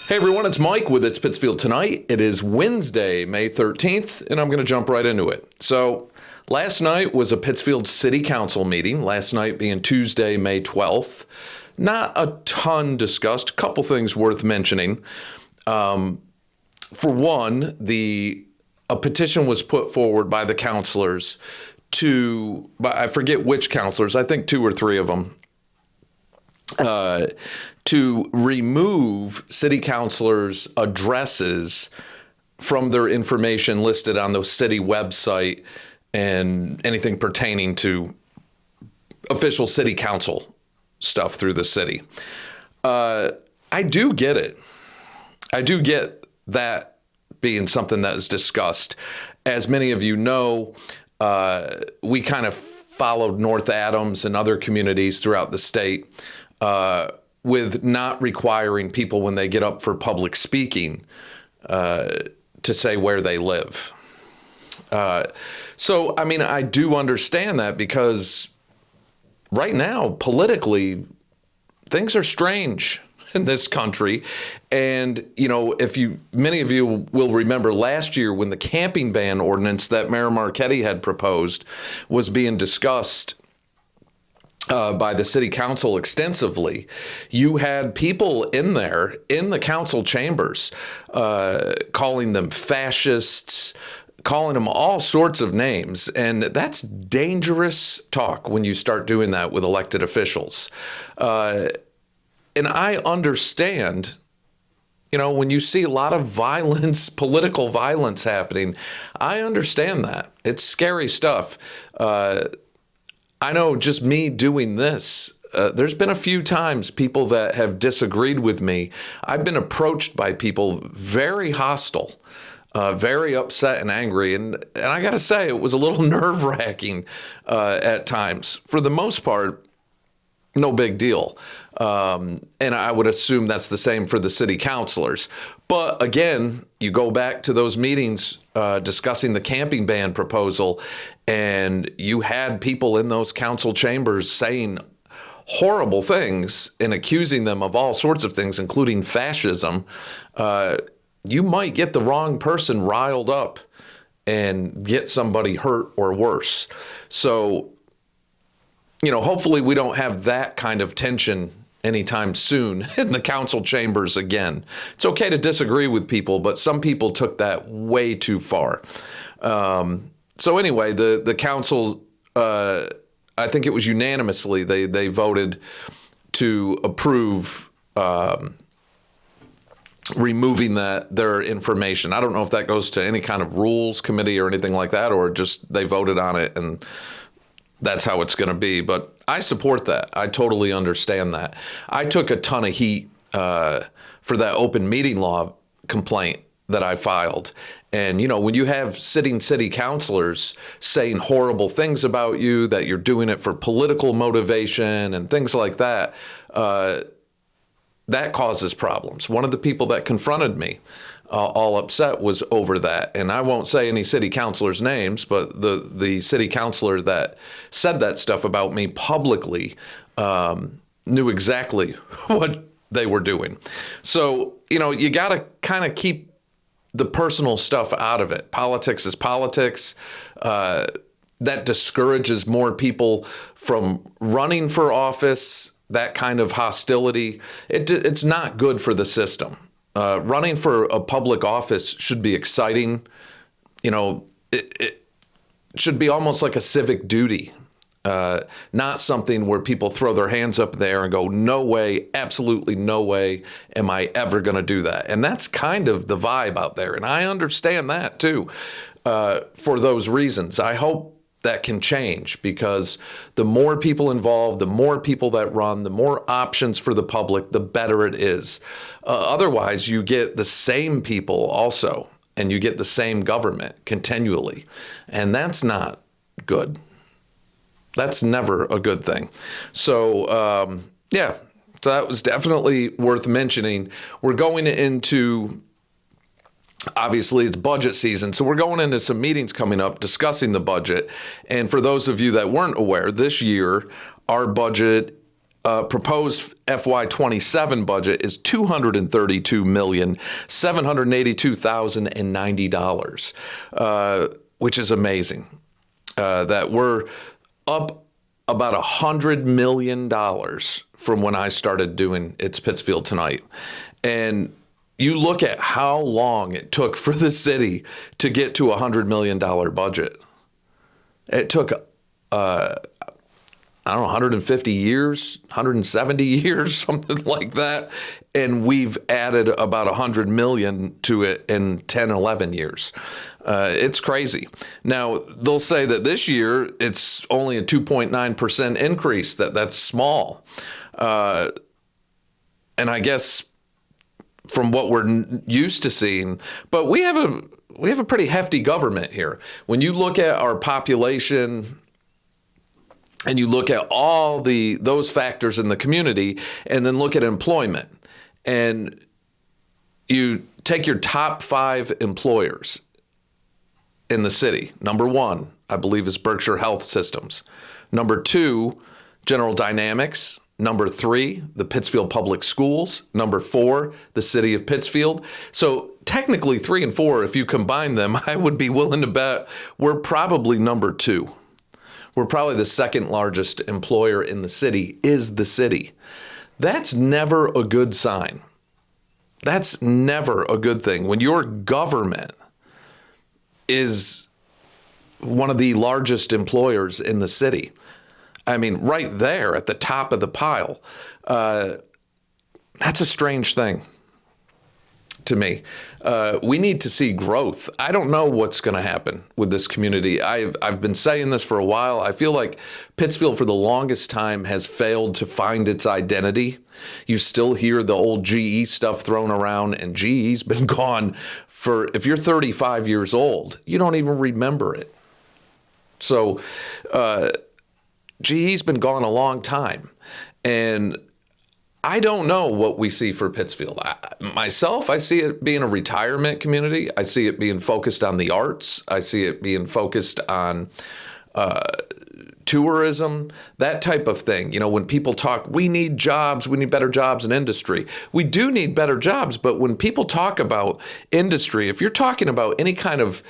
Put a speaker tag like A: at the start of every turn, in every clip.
A: Hey everyone, it's Mike with It's Pittsfield Tonight. It is Wednesday, May 13th, and I'm going to jump right into it. So, last night was a Pittsfield City Council meeting, last night being Tuesday, May 12th. Not a ton discussed, a couple things worth mentioning. For one, a petition was put forward by the counselors I forget which counselors, I think 2 or 3 of them, to remove city councilors' addresses from their information listed on the city website and anything pertaining to official city council stuff through the city. I do get it. I do get that being something that is discussed. As many of you know, we kind of followed North Adams and other communities throughout the state with not requiring people when they get up for public speaking to say where they live. So, I mean, I do understand that because right now, politically, things are strange in this country. And, you know, many of you will remember last year when the camping ban ordinance that Mayor Marchetti had proposed was being discussed by the city council extensively, you had people in there in the council chambers calling them fascists, calling them all sorts of names. And that's dangerous talk when you start doing that with elected officials. And I understand, you know, when you see a lot of violence, political violence happening, I understand that. It's scary stuff. I know just me doing this, there's been a few times people that have disagreed with me. I've been approached by people very hostile, very upset and angry. And I got to say, it was a little nerve-wracking at times. For the most part, no big deal. And I would assume that's the same for the city councilors. But again, you go back to those meetings discussing the camping ban proposal, and you had people in those council chambers saying horrible things and accusing them of all sorts of things, including fascism. You might get the wrong person riled up and get somebody hurt or worse. So, you know, hopefully we don't have that kind of tension anytime soon in the council chambers again. It's okay to disagree with people, but some people took that way too far. So anyway, the council, I think it was unanimously, they voted to approve removing their information. I don't know if that goes to any kind of rules committee or anything like that, or just they voted on it and that's how it's going to be. But I support that. I totally understand that. I took a ton of heat for that open meeting law complaint that I filed. And, you know, when you have sitting city councilors saying horrible things about you, that you're doing it for political motivation and things like that, that causes problems. One of the people that confronted me all upset was over that. And I won't say any city councilors' names, but the city councilor that said that stuff about me publicly knew exactly what they were doing. So, you know, you got to kind of keep the personal stuff out of it. Politics is politics. That discourages more people from running for office, that kind of hostility. It's not good for the system. Running for a public office should be exciting. You know, it should be almost like a civic duty, not something where people throw their hands up there and go, no way, absolutely no way am I ever going to do that. And that's kind of the vibe out there. And I understand that too, for those reasons. I hope that can change, because the more people involved, the more people that run, the more options for the public, the better it is. Otherwise, you get the same people also, and you get the same government continually. And that's not good. That's never a good thing. So, yeah, so that was definitely worth mentioning. We're going into, obviously, it's budget season, so we're going into some meetings coming up discussing the budget. And for those of you that weren't aware, this year, our budget proposed FY27 budget is $232,782,090, which is amazing. That we're up about $100 million from when I started doing It's Pittsfield Tonight. And you look at how long it took for the city to get to a $100 million budget. It took, I don't know, 150 years, 170 years, something like that. And we've added about 100 million to it in 10, 11 years. It's crazy. Now, they'll say that this year it's only a 2.9% increase. That's small. And I guess from what we're used to seeing, but we have a pretty hefty government here. When you look at our population and you look at all those factors in the community and then look at employment and you take your top 5 employers in the city. Number 1, I believe, is Berkshire Health Systems. Number 2, General Dynamics. Number 3, the Pittsfield Public Schools. Number 4, the city of Pittsfield. So technically 3 and 4, if you combine them, I would be willing to bet we're probably number 2. We're probably the second largest employer in the city is the city. That's never a good sign. That's never a good thing. When your government is one of the largest employers in the city, I mean, right there at the top of the pile, that's a strange thing to me. We need to see growth. I don't know what's going to happen with this community. I've been saying this for a while. I feel like Pittsfield for the longest time has failed to find its identity. You still hear the old GE stuff thrown around, and GE's been gone for, if you're 35 years old, you don't even remember it. So GE's been gone a long time. And I don't know what we see for Pittsfield. Myself, I see it being a retirement community. I see it being focused on the arts. I see it being focused on tourism, that type of thing. You know, when people talk, we need jobs, we need better jobs in industry. We do need better jobs, but when people talk about industry, if you're talking about any kind of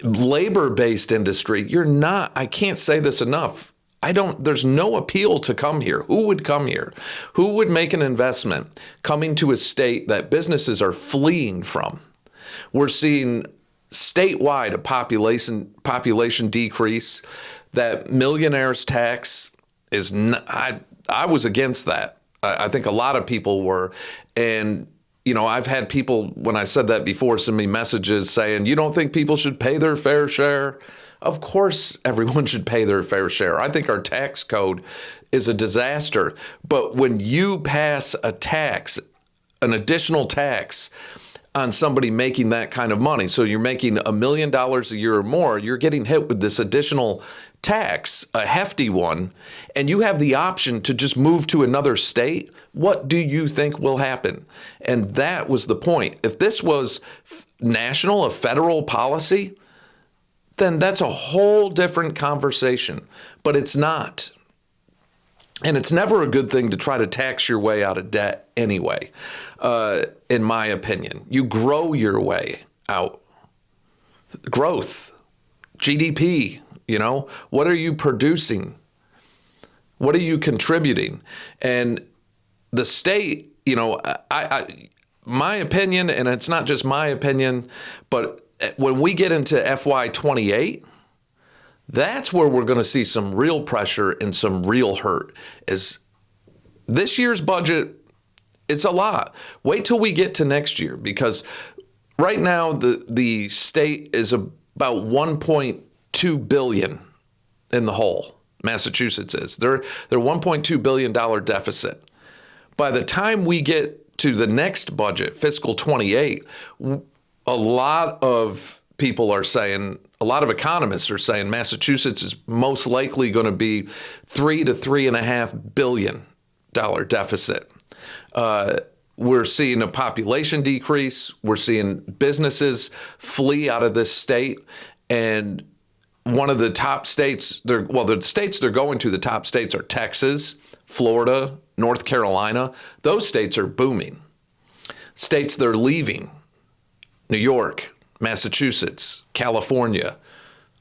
A: labor-based industry, I can't say this enough. There's no appeal to come here. Who would come here? Who would make an investment coming to a state that businesses are fleeing from? We're seeing statewide a population decrease. That millionaires tax is I was against that. I think a lot of people were. And, you know, I've had people, when I said that before, send me messages saying, you don't think people should pay their fair share? Of course, everyone should pay their fair share. I think our tax code is a disaster. But when you pass a tax, an additional tax on somebody making that kind of money, so you're making $1 million a year or more, you're getting hit with this additional tax, a hefty one, and you have the option to just move to another state. What do you think will happen? And that was the point. If this was national, a federal policy, then that's a whole different conversation. But it's not. And it's never a good thing to try to tax your way out of debt anyway, in my opinion. You grow your way out. Growth, GDP, you know, what are you producing? What are you contributing? And the state, you know, my opinion, and it's not just my opinion, but when we get into FY28, that's where we're going to see some real pressure and some real hurt. Is this year's budget, it's a lot. Wait till we get to next year, because right now the state is about 1.2 billion in the hole. Massachusetts is. They're $1.2 billion deficit. By the time we get to the next budget, fiscal 28, a lot of people are saying, a lot of economists are saying Massachusetts is most likely going to be $3 to $3.5 billion deficit. We're seeing a population decrease. We're seeing businesses flee out of this state. And one of the top states, the states they're going to, the top states are Texas, Florida, North Carolina, those states are booming. States they're leaving, New York, Massachusetts, California,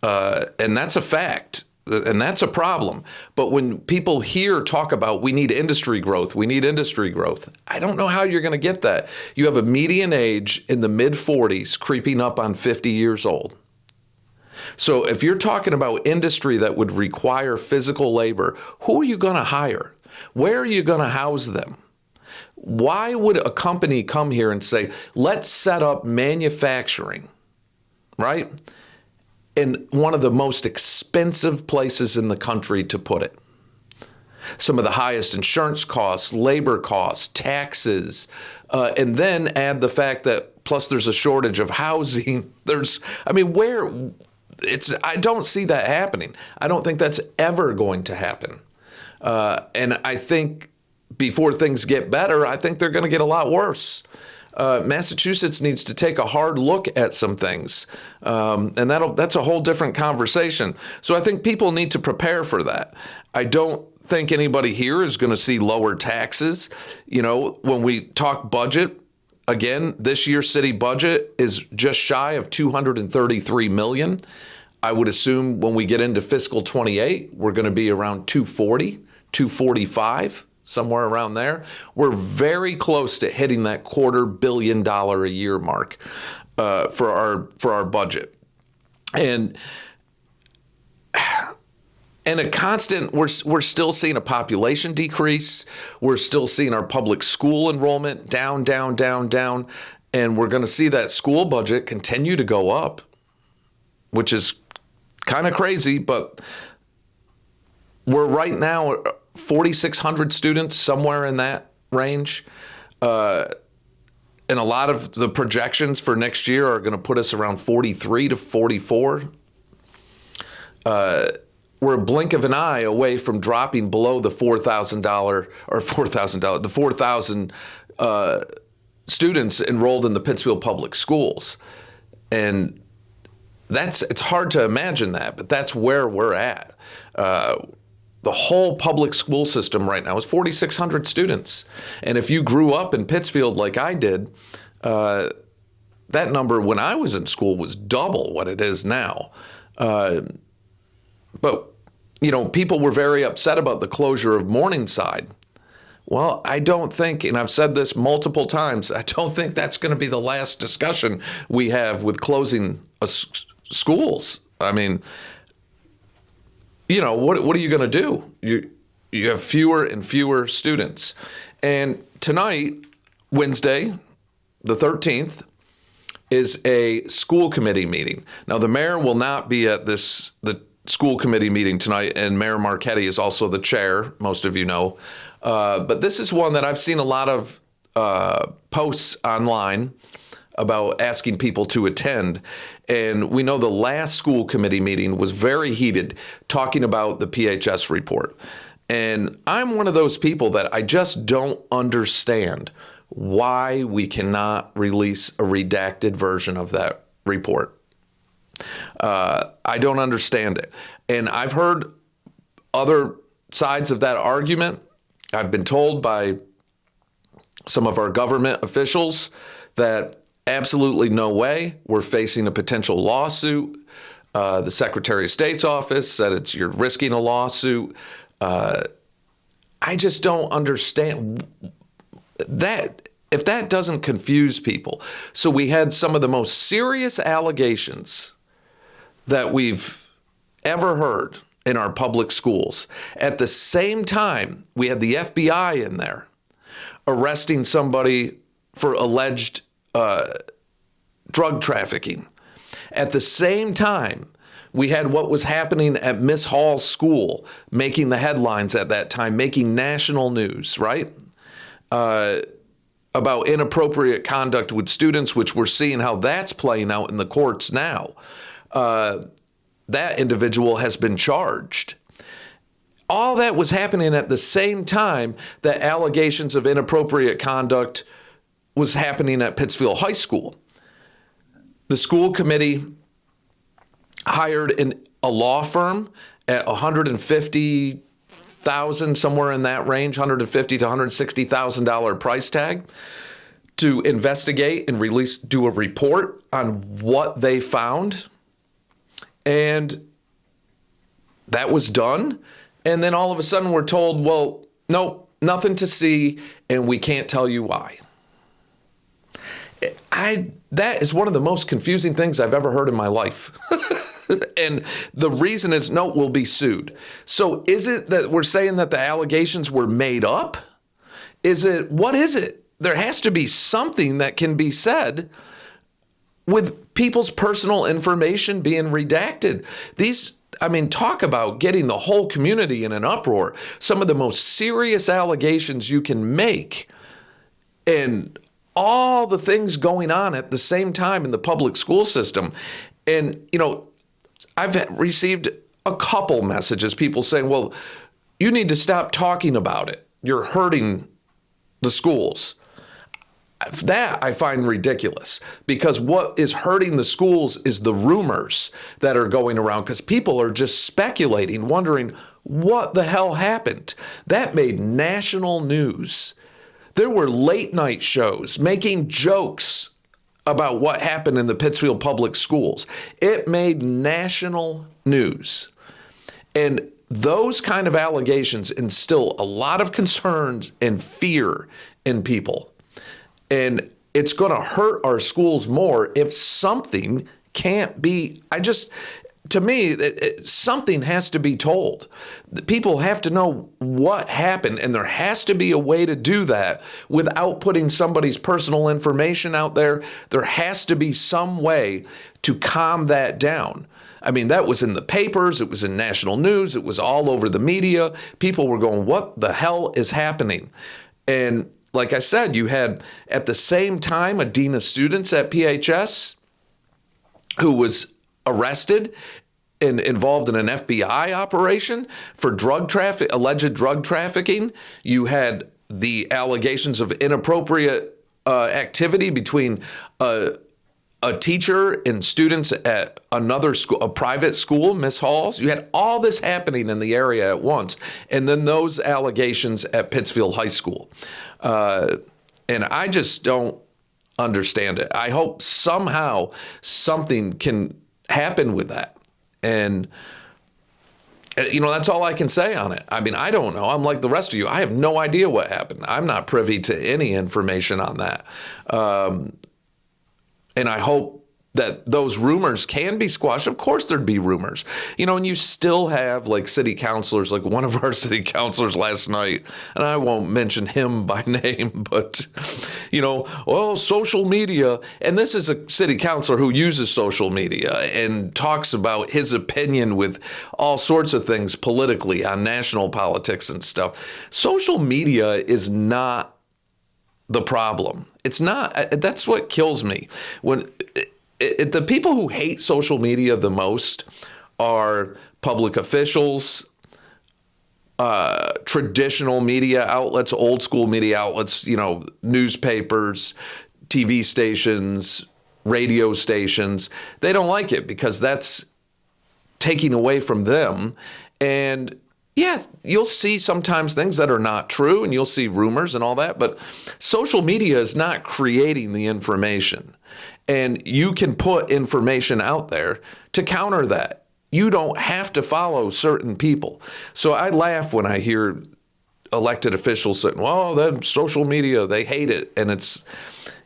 A: and that's a fact. And that's a problem. But when people here talk about we need industry growth, I don't know how you're going to get that. You have a median age in the mid-40s creeping up on 50 years old. So if you're talking about industry that would require physical labor, who are you going to hire? Where are you going to house them? Why would a company come here and say, let's set up manufacturing, right? In one of the most expensive places in the country to put it. Some of the highest insurance costs, labor costs, taxes, and then add the fact that plus there's a shortage of housing. I don't see that happening. I don't think that's ever going to happen. And I think before things get better, I think they're going to get a lot worse. Massachusetts needs to take a hard look at some things, and that's a whole different conversation. So I think people need to prepare for that. I don't think anybody here is going to see lower taxes. You know, when we talk budget, again, this year's city budget is just shy of $233 million. I would assume when we get into fiscal 28, we're going to be around 240, 245. Somewhere around there. We're very close to hitting that $250 million a year mark for our budget. And a constant, we're still seeing a population decrease. We're still seeing our public school enrollment down. And we're going to see that school budget continue to go up, which is kind of crazy, but we're right now 4,600 students, somewhere in that range. And a lot of the projections for next year are going to put us around 43 to 44. We're a blink of an eye away from dropping below the the 4,000 students enrolled in the Pittsfield public schools. And it's hard to imagine that, but that's where we're at. The whole public school system right now is 4,600 students. And if you grew up in Pittsfield like I did, that number when I was in school was double what it is now. But, you know, people were very upset about the closure of Morningside. Well, I don't think, and I've said this multiple times, I don't think that's going to be the last discussion we have with closing schools. I mean, you know, what are you going to do? You have fewer and fewer students. And tonight, Wednesday, the 13th, is a school committee meeting. Now, the mayor will not be at the school committee meeting tonight, and Mayor Marchetti is also the chair, most of you know. But this is one that I've seen a lot of posts online about asking people to attend. And we know the last school committee meeting was very heated, talking about the PHS report. And I'm one of those people that I just don't understand why we cannot release a redacted version of that report. I don't understand it. And I've heard other sides of that argument. I've been told by some of our government officials that absolutely no way. We're facing a potential lawsuit. The Secretary of State's office said you're risking a lawsuit. I just don't understand that. If that doesn't confuse people. So we had some of the most serious allegations that we've ever heard in our public schools. At the same time, we had the FBI in there arresting somebody for alleged drug trafficking. At the same time, we had what was happening at Miss Hall's school, making the headlines at that time, making national news, right? About inappropriate conduct with students, which we're seeing how that's playing out in the courts now. That individual has been charged. All that was happening at the same time that allegations of inappropriate conduct was happening at Pittsfield High School. The school committee hired a law firm at $150,000, $150,000, somewhere in that range, $150,000 to $160,000 price tag to investigate and do a report on what they found. And that was done. And then all of a sudden we're told, well, no, nothing to see, and we can't tell you why. That is one of the most confusing things I've ever heard in my life. And the reason is, no, we'll be sued. So is it that we're saying that the allegations were made up? What is it? There has to be something that can be said with people's personal information being redacted. Talk about getting the whole community in an uproar. Some of the most serious allegations you can make, and all the things going on at the same time in the public school system. And, I've received a couple messages, people saying, well, you need to stop talking about it. You're hurting the schools. That I find ridiculous, because what is hurting the schools is the rumors that are going around, because people are just speculating, wondering what the hell happened. That made national news. There were late night shows making jokes about what happened in the Pittsfield public schools. It made national news. And those kind of allegations instill a lot of concerns and fear in people. And it's going to hurt our schools more if something can't be, to me, something has to be told. People have to know what happened, and there has to be a way to do that without putting somebody's personal information out there. There has to be some way to calm that down. That was in the papers, it was in national news, it was all over the media. People were going, what the hell is happening? And like I said, you had at the same time a dean of students at PHS who was arrested and involved in an FBI operation for alleged drug trafficking. You had the allegations of inappropriate activity between a teacher and students at another school, a private school, Miss Hall's. You had all this happening in the area at once. And then those allegations at Pittsfield High School. And I just don't understand it. I hope somehow something can happen with that. And, that's all I can say on it. I don't know. I'm like the rest of you. I have no idea what happened. I'm not privy to any information on that. And I hope that those rumors can be squashed. Of course there'd be rumors, and you still have like city councilors, like one of our city councilors last night, and I won't mention him by name, but, social media. And this is a city councilor who uses social media and talks about his opinion with all sorts of things politically on national politics and stuff. Social media is not the problem. It's not. That's what kills me. The people who hate social media the most are public officials, traditional media outlets, old school media outlets, newspapers, TV stations, radio stations. They don't like it because that's taking away from them. And yeah, you'll see sometimes things that are not true, and you'll see rumors and all that, but social media is not creating the information. And you can put information out there to counter that. You don't have to follow certain people. So I laugh when I hear elected officials saying, well, then social media, they hate it. And it's,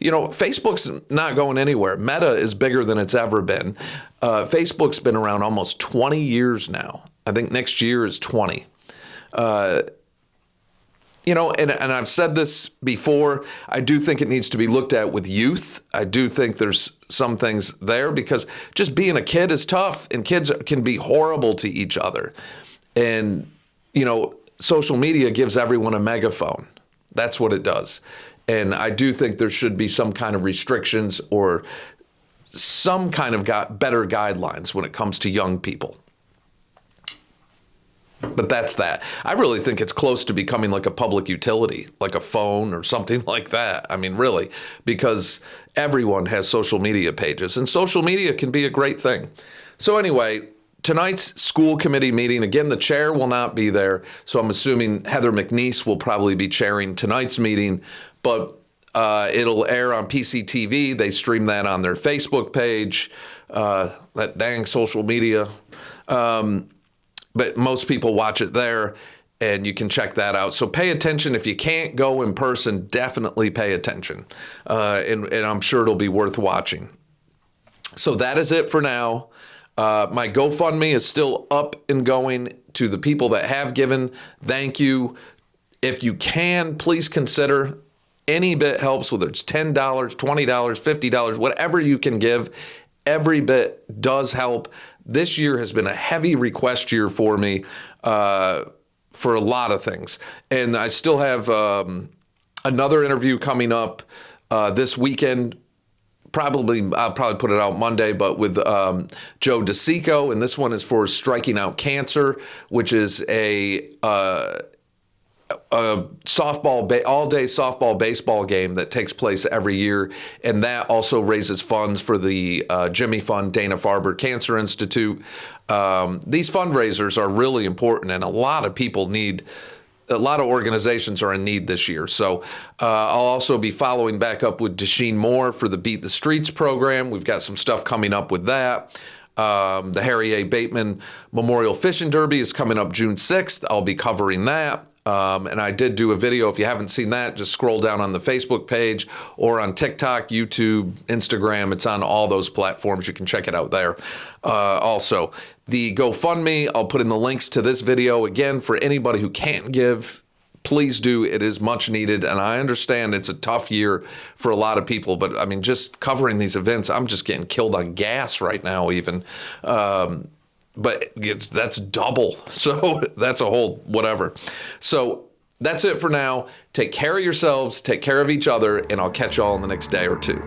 A: Facebook's not going anywhere. Meta is bigger than it's ever been. Facebook's been around almost 20 years now. I think next year is 20. And I've said this before, I do think it needs to be looked at with youth. I do think there's some things there, because just being a kid is tough, and kids can be horrible to each other. And, social media gives everyone a megaphone. That's what it does. And I do think there should be some kind of restrictions or some kind of better guidelines when it comes to young people. But that's that. I really think it's close to becoming like a public utility, like a phone or something like that. Really, because everyone has social media pages, and social media can be a great thing. So anyway, tonight's school committee meeting, again, the chair will not be there. So I'm assuming Heather McNeese will probably be chairing tonight's meeting, but it'll air on PCTV. They stream that on their Facebook page, that dang social media. But most people watch it there, and you can check that out. So pay attention. If you can't go in person, definitely pay attention. And I'm sure it'll be worth watching. So that is it for now. My GoFundMe is still up and going. To the people that have given, thank you. If you can, please consider. Any bit helps, whether it's $10, $20, $50, whatever you can give. Every bit does help. This year has been a heavy request year for me for a lot of things. And I still have another interview coming up this weekend. I'll probably put it out Monday, but with Joe DeSico. And this one is for Striking Out Cancer, which is a softball, all-day softball baseball game that takes place every year, and that also raises funds for the Jimmy Fund Dana-Farber Cancer Institute. These fundraisers are really important, and a lot of organizations are in need this year. So I'll also be following back up with Desheen Moore for the Beat the Streets program. We've got some stuff coming up with that. The Harry A. Bateman Memorial Fishing Derby is coming up June 6th. I'll be covering that. And I did do a video. If you haven't seen that, just scroll down on the Facebook page or on TikTok, YouTube, Instagram. It's on all those platforms. You can check it out there. Also, the GoFundMe, I'll put in the links to this video. Again, for anybody who can't give, please do. It is much needed. And I understand it's a tough year for a lot of people. But, I mean, just covering these events, I'm just getting killed on gas right now even. But that's double. So that's a whole whatever. So that's it for now. Take care of yourselves. Take care of each other. And I'll catch y'all in the next day or two.